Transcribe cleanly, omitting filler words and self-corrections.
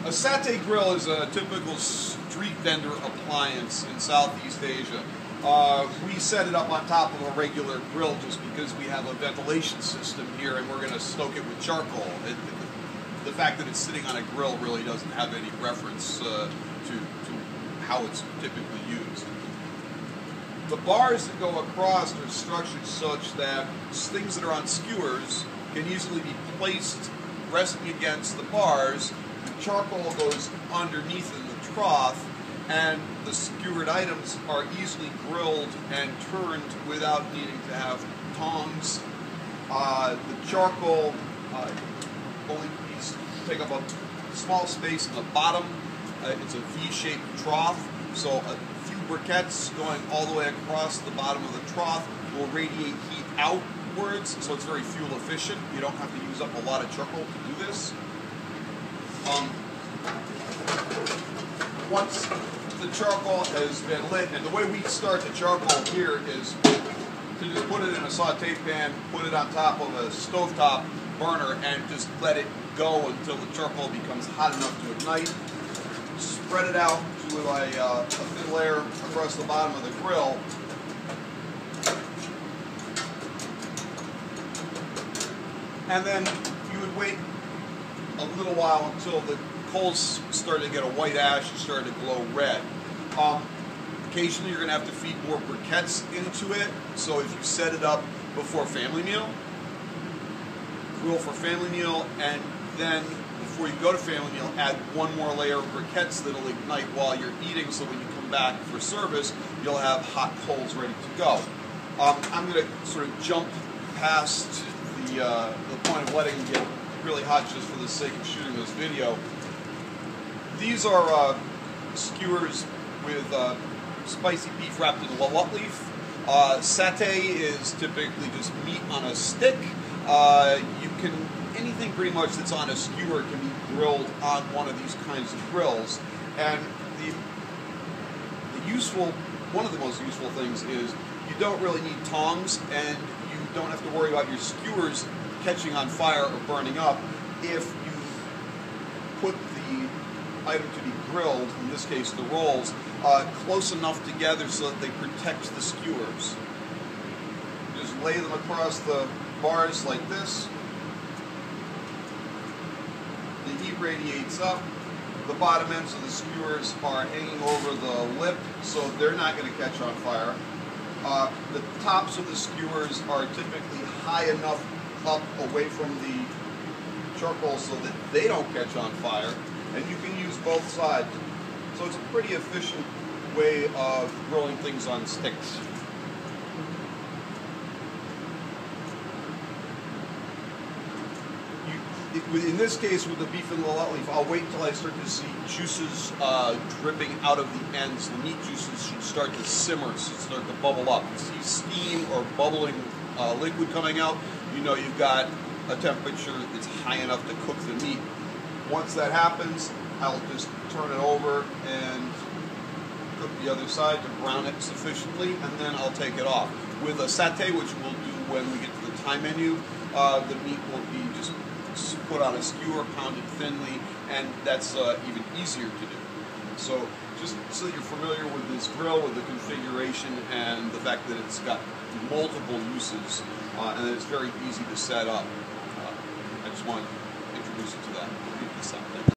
A Satay Grill is a typical street vendor appliance in Southeast Asia. We set it up on top of a regular grill just because we have a ventilation system here and we're going to stoke it with charcoal. The fact that it's sitting on a grill really doesn't have any reference to how it's typically used. The bars that go across are structured such that things that are on skewers can easily be placed resting against the bars. The charcoal goes underneath in the trough, and the skewered items are easily grilled and turned without needing to have tongs. The charcoal only needs to take up a small space in the bottom. It's a V-shaped trough, so a few briquettes going all the way across the bottom of the trough will radiate heat outwards, so it's very fuel efficient. You don't have to use up a lot of charcoal to do this. Once the charcoal has been lit, and the way we start the charcoal here is to just put it in a saute pan, put it on top of a stovetop burner, and just let it go until the charcoal becomes hot enough to ignite. Spread it out to a thin layer across the bottom of the grill. And then you would wait a little while until the coals started to get a white ash and started to glow red. Occasionally you're going to have to feed more briquettes into it, so if you set it up before family meal, grill for family meal, and then before you go to family meal, add one more layer of briquettes that'll ignite while you're eating, so when you come back for service, you'll have hot coals ready to go. I'm going to sort of jump past the point of letting them get really hot just for the sake of shooting this video. These are skewers with spicy beef wrapped in walnut leaf. Satay is typically just meat on a stick. Anything pretty much that's on a skewer can be grilled on one of these kinds of grills. And one of the most useful things is you don't really need tongs, and you don't have to worry about your skewers catching on fire or burning up if you put the item to be grilled, in this case the rolls, close enough together so that they protect the skewers. Just lay them across the bars like this. The heat radiates up. The bottom ends of the skewers are hanging over the lip, so they're not going to catch on fire. The tops of the skewers are typically high enough up away from the charcoal so that they don't catch on fire, and you can use both sides. So it's a pretty efficient way of grilling things on sticks. In this case, with the beef and walnut leaf, I'll wait until I start to see juices dripping out of the ends. The meat juices should start to simmer, should start to bubble up. You see steam or bubbling liquid coming out, you know you've got a temperature that's high enough to cook the meat. Once that happens, I'll just turn it over and cook the other side to brown it sufficiently, and then I'll take it off. With a satay, which we'll do when we get to the Thai menu, the meat will be just put on a skewer, pounded thinly, and that's even easier to do. So just so that you're familiar with this grill, with the configuration, and the fact that it's got multiple uses, and that it's very easy to set up. I just want to introduce you to that.